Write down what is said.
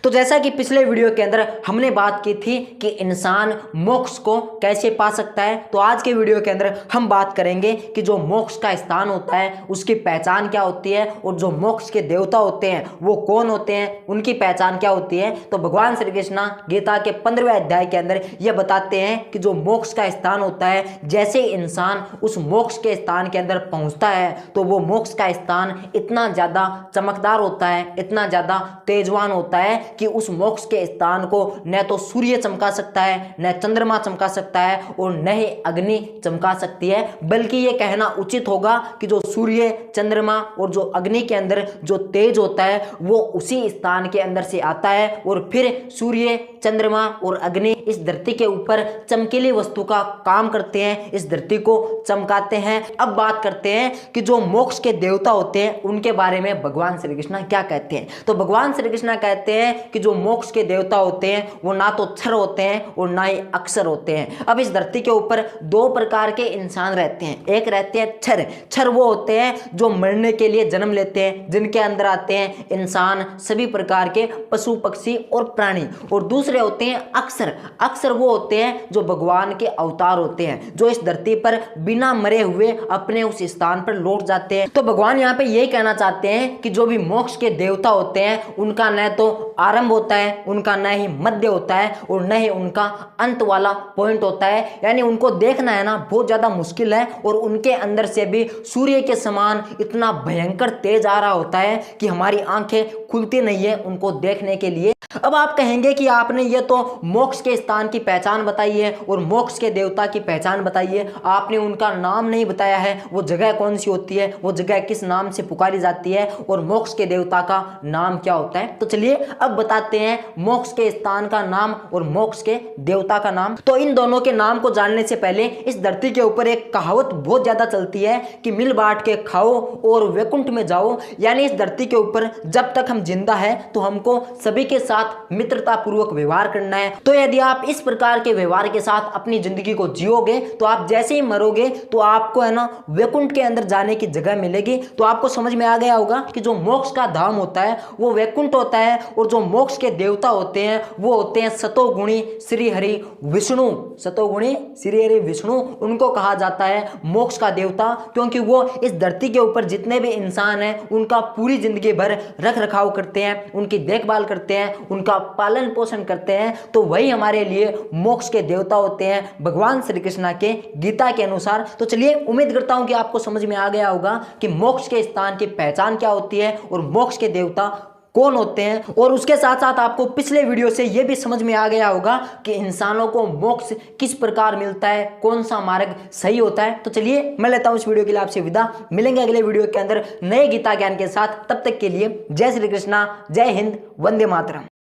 तो जैसा कि पिछले वीडियो के अंदर हमने बात की थी कि इंसान मोक्ष को कैसे पा सकता है, तो आज के वीडियो के अंदर हम बात करेंगे कि जो मोक्ष का स्थान होता है उसकी पहचान क्या होती है और जो मोक्ष के देवता होते हैं वो कौन होते हैं, उनकी पहचान क्या होती है। तो भगवान श्री कृष्ण गीता के 15वें अध्याय के अंदर यह बताते हैं कि जो मोक्ष का स्थान होता है, जैसे इंसान उस मोक्ष के स्थान के अंदर पहुंचता है तो वो मोक्ष का स्थान इतना ज्यादा चमकदार होता है, इतना ज्यादा तेजवान होता है कि उस मोक्ष के स्थान को न तो सूर्य चमका सकता है, न चंद्रमा चमका सकता है और न ही अग्नि चमका सकती है, बल्कि यह कहना उचित होगा कि जो सूर्य, चंद्रमा और जो अग्नि के अंदर जो तेज होता है वो उसी स्थान के अंदर से आता है और फिर सूर्य, चंद्रमा और अग्नि इस धरती के ऊपर चमकीली वस्तु का काम करते हैं, इस धरती को चमकाते हैं। अब बात करते हैं कि जो मोक्ष के देवता होते हैं उनके बारे में भगवान श्री कृष्ण क्या कहते हैं। तो भगवान श्री कृष्ण कहते हैं कि जो मोक्ष के देवता होते हैं वो ना तो क्षर होते हैं और ना ही अक्षर होते हैं। अब इस धरती के ऊपर दो प्रकार के इंसान रहते हैं, एक रहते हैं क्षर। क्षर वो होते हैं जो मरने के लिए जन्म लेते हैं, जिनके अंदर आते हैं इंसान, सभी प्रकार के पशु पक्षी और प्राणी, और दूसरे होते हैं अक्षर। अक्षर वो होते हैं जो भगवान के अवतार होते हैं, जो इस धरती पर बिना मरे हुए अपने उस स्थान पर लौट जाते हैं। तो भगवान यहाँ पे यही कहना चाहते हैं कि जो भी मोक्ष के देवता होते हैं उनका न तो आरंभ होता है, उनका न ही मध्य होता है और न ही उनका अंत वाला पॉइंट होता है, यानी उनको देखना है ना बहुत ज्यादा मुश्किल है और उनके अंदर से भी सूर्य के समान इतना भयंकर तेज आ रहा होता है कि हमारी आंखें खुलती नहीं है उनको देखने के लिए। अब आप कहेंगे कि आपने ये तो मोक्ष के स्थान की पहचान बताई है और मोक्ष के देवता की पहचान बताई है, आपने उनका नाम नहीं बताया है, वो जगह कौन सी होती है, वो जगह किस नाम से पुकारी जाती है और मोक्ष के देवता का नाम क्या होता है। तो चलिए अब बताते हैं मोक्ष के स्थान का नाम और मोक्ष के देवता का नाम। तो इन दोनों के नाम को जानने से पहले इस धरती के ऊपर एक कहावत बहुत ज्यादा चलती है कि मिल बांट के खाओ और वैकुंठ में जाओ, यानी इस धरती के ऊपर जब तक हम जिंदा है तो हमको सभी के साथ मित्रता पूर्वक व्यवहार करना है। तो यदि आप इस प्रकार के व्यवहार के साथ अपनी जिंदगी को जियोगे तो आप जैसे ही मरोगे तो आपको है ना वैकुंठ के अंदर जाने की जगह मिलेगी। तो आपको समझ में आ गया होगा कि जो मोक्ष का धाम होता है वो वैकुंठ होता है और जो मोक्ष के देवता होते हैं वो होते हैं सतोगुणी श्री हरि विष्णु। सतोगुणी श्री हरि विष्णु उनको कहा जाता है मोक्ष का देवता, क्योंकि वो इस धरती के ऊपर जितने भी इंसान हैं उनका पूरी जिंदगी भर रख रखाव करते हैं, उनकी देखभाल करते हैं, उनका पालन पोषण करते हैं। तो वही हमारे लिए मोक्ष के देवता होते हैं भगवान श्री कृष्ण के गीता के अनुसार। तो चलिए उम्मीद करता हूं कि आपको समझ में आ गया होगा कि मोक्ष के स्थान की पहचान क्या होती है और मोक्ष के देवता कौन होते हैं, और उसके साथ साथ आपको पिछले वीडियो से यह भी समझ में आ गया होगा कि इंसानों को मोक्ष किस प्रकार मिलता है, कौन सा मार्ग सही होता है। तो चलिए मैं लेता हूं इस वीडियो के लिए आपसे विदा, मिलेंगे अगले वीडियो के अंदर नए गीता ज्ञान के साथ। तब तक के लिए जय श्री कृष्णा, जय हिंद, वंदे मातरम।